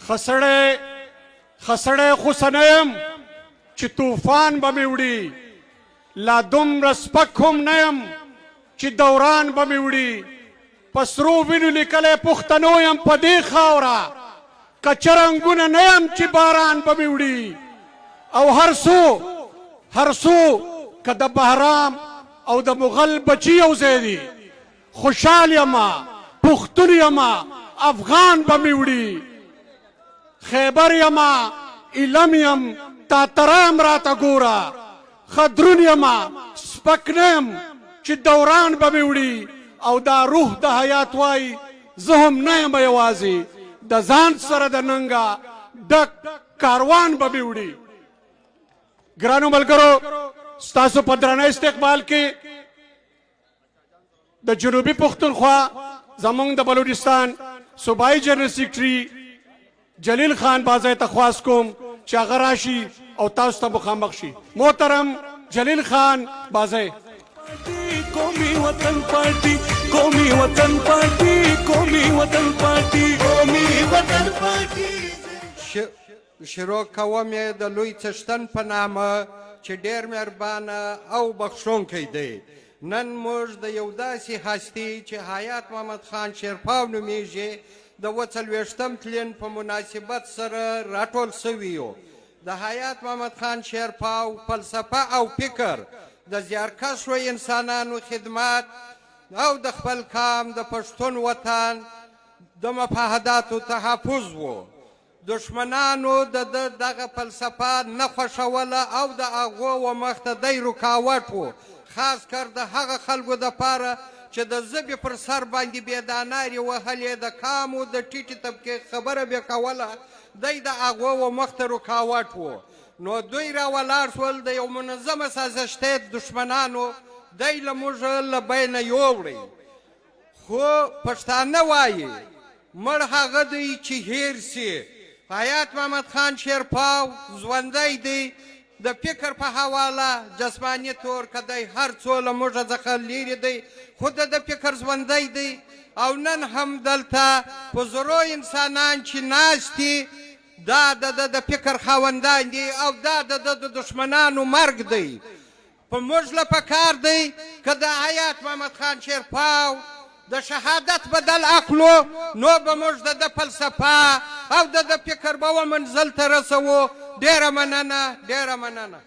خسړی خو سنیم چې طوفان به مې وړي، لا دومره سپک هم نه یم چې دوران به مې وړي. په سرو وینو لیکلی پښتنو یم په دې خاوره، کچه رنګونه نه یم چې باران به مې وړي. او هر څو که د بهرام او د مغل بچي یو ځای دي، خوشحال یمه پښتون یمه افغان به مې وړي. خیبر یمه ایلم یم تاتره یم راته ګوره، ښه دروند یمه سپک نه یم چې دوران به مې وړي. او دا روح د حیات وایي زه هم نه یم یوازې، د ځان سره د ننګه ډک کاروان به مې وړي. ګرانو ملګرو، ستاسو په درانه استقبال کې د جنوبي پښتونخوا زمونږ د بلوچستان صوبایي جنرال سیکرټري جلیل خان بازی ته خواست کوم چې هغه راشي او تاسو ته مخامخ شي. محترم جلیل خان بازی. قومی وطن پارٹی، قومی وطن پارٹی، قومی وطن پارٹی، قومی وطن پارٹی. شروع کوم یې د لوی څښتن په نامه چې ډېر مهربانه او بخښونکی دی. نن موږ د یو داسې هستي چې حیات محمد خان شیرپاو نومیږي د 40 تلین په مناسبت سره راټول سوي یو. د حیات محمد خان شیرپاو فلسفه او فکر د زیارکښو انسانانو خدمت او د خپل کام د پښتون وطن د مفاهداتو تحفظ و. دشمنانو د دغه فلسفه نه خوښوله او د هغو و مخته دی رکاوټ و، خاص کر د هغه خلکو دپاره چې د ژبې پر سر باندې بېدانارې وهلې، د کامو د ټیټې طبقې خبره بې کوله، دی د هغو و مخته رکاوټ و. نو دوی راولاړ شول د یو منظمه سازشتۍ دشمنانو دی له موږ له بینه یووړی. خو پښتانه وایي مړ هغه دی چې هیر سي. حیات محمد خان شیرپاو ژوندی دی، د فکر په حواله جسماني طور که دی هر څو له موږ څخه لیرې دی، خو د فکر ژوندی دی. او نن هم دلته په زرو انسانان چې ناست دي دا د فکر خاوندان دي او دا د دشمنانو مرګ دی. په موږ له پکار دی که د حیات محمد خان شیرپاو د شهادت بدل اخلو، نو به موږ د فلسفه او د فکر به و منزل ته رسوو. ډېره مننه، ډېره مننه.